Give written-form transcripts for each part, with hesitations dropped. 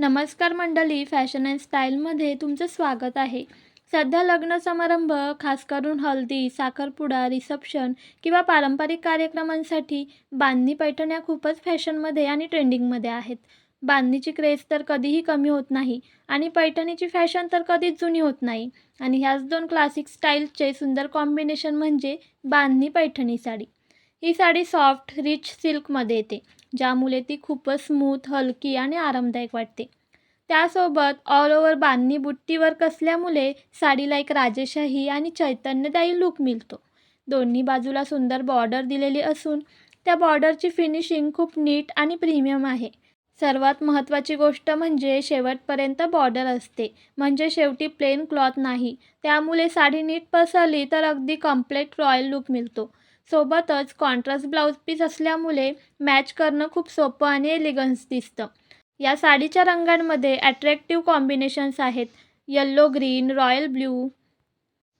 नमस्कार मंडळी, fashion and स्टाईलमध्ये तुमचं स्वागत आहे. सध्या लग्न समारंभ, खास करून हळदी, साखरपुडा, रिसेप्शन किंवा पारंपरिक कार्यक्रमांसाठी बांधणी पैठण्या खूपच फॅशनमध्ये आणि ट्रेंडिंगमध्ये आहेत. बांधणीची क्रेझ तर कधीही कमी होत नाही आणि पैठणीची फॅशन तर कधीच जुनी होत नाही. आणि ह्याच दोन क्लासिक स्टाईलचे सुंदर कॉम्बिनेशन म्हणजे बांधणी पैठणी साडी. ही साडी सॉफ्ट, रिच सिल्कमध्ये येते, ज्यामुळे ती खूपच स्मूथ, हलकी आणि आरामदायक वाटते. त्यासोबत ऑल ओव्हर बांधणी बुट्टी वर्क असल्यामुळे साडीला एक राजेशाही आणि चैतन्यदायी लूक मिळतो. दोन्ही बाजूला सुंदर बॉर्डर दिलेली असून त्या बॉर्डरची फिनिशिंग खूप नीट आणि प्रीमियम आहे. सर्वात महत्त्वाची गोष्ट म्हणजे शेवटपर्यंत बॉर्डर असते, म्हणजे शेवटी प्लेन क्लॉथ नाही. त्यामुळे साडी नीट पसरली तर अगदी कम्प्लीट रॉयल लूक मिळतो. सोबतच कॉन्ट्रास्ट ब्लाऊज पीस असल्यामुळे मॅच करणं खूप सोपं आणि एलिगन्स दिसतं. या साडीच्या रंगांमध्ये अट्रॅक्टिव्ह कॉम्बिनेशन्स आहेत. Yellow green, royal blue,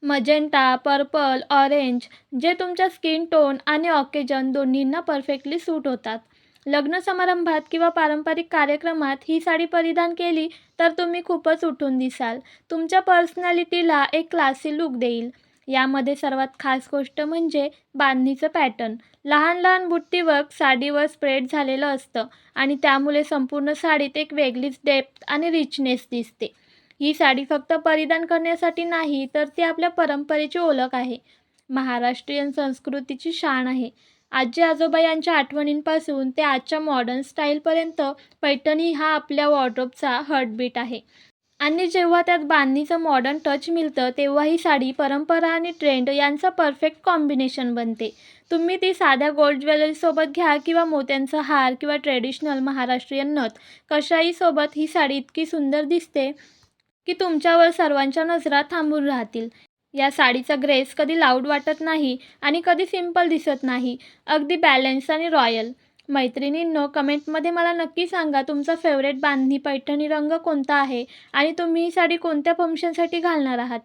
magenta, purple, orange, जे तुमच्या स्किन टोन आणि ऑकेजन दोन्हींना परफेक्टली सूट होतात. लग्न समारंभात किंवा पारंपरिक कार्यक्रमात ही साडी परिधान केली तर तुम्ही खूपच उठून दिसाल. तुमच्या पर्सनॅलिटीला एक क्लासी लूक देईल. यामध्ये सर्वात खास गोष्ट म्हणजे बांधणीचं पॅटर्न. लहान लहान बुट्टी वर्क साडीवर स्प्रेड झालेलं असतं आणि त्यामुळे संपूर्ण साडीत एक वेगळीच डेप्थ आणि रिचनेस दिसते. ही साडी फक्त परिधान करण्यासाठी नाही, तर ती आपल्या परंपरेची ओळख आहे. महाराष्ट्रीयन संस्कृतीची शान आहे. आजी आजोबा यांच्या आठवणींपासून ते आजच्या मॉडर्न स्टाईलपर्यंत पैठणी हा आपल्या वॉर्डरोबचा हार्टबीट आहे. आणि जेव्हा त्यात बांधणीचं मॉडर्न टच मिळतं, तेव्हा ही साडी परंपरा आणि ट्रेंड यांचं परफेक्ट कॉम्बिनेशन बनते. तुम्ही ती साध्या गोल्ड ज्वेलरीसोबत घ्या किंवा मोत्यांचा हार किंवा ट्रेडिशनल महाराष्ट्रीयन नथ, कशाही सोबत ही साडी इतकी सुंदर दिसते की तुमच्यावर सर्वांच्या नजरा थांबून राहतील. या साडीचा ग्रेस कधी लाऊड वाटत नाही आणि कधी सिंपल दिसत नाही. अगदी बॅलन्स आणि रॉयल. मैत्रिणींनो, कमेंटमध्ये मला नक्की सांगा तुमचा फेवरेट बांधणी पैठणी रंग कोणता आहे आणि तुम्ही ही साडी कोणत्या फंक्शनसाठी घालणार आहात.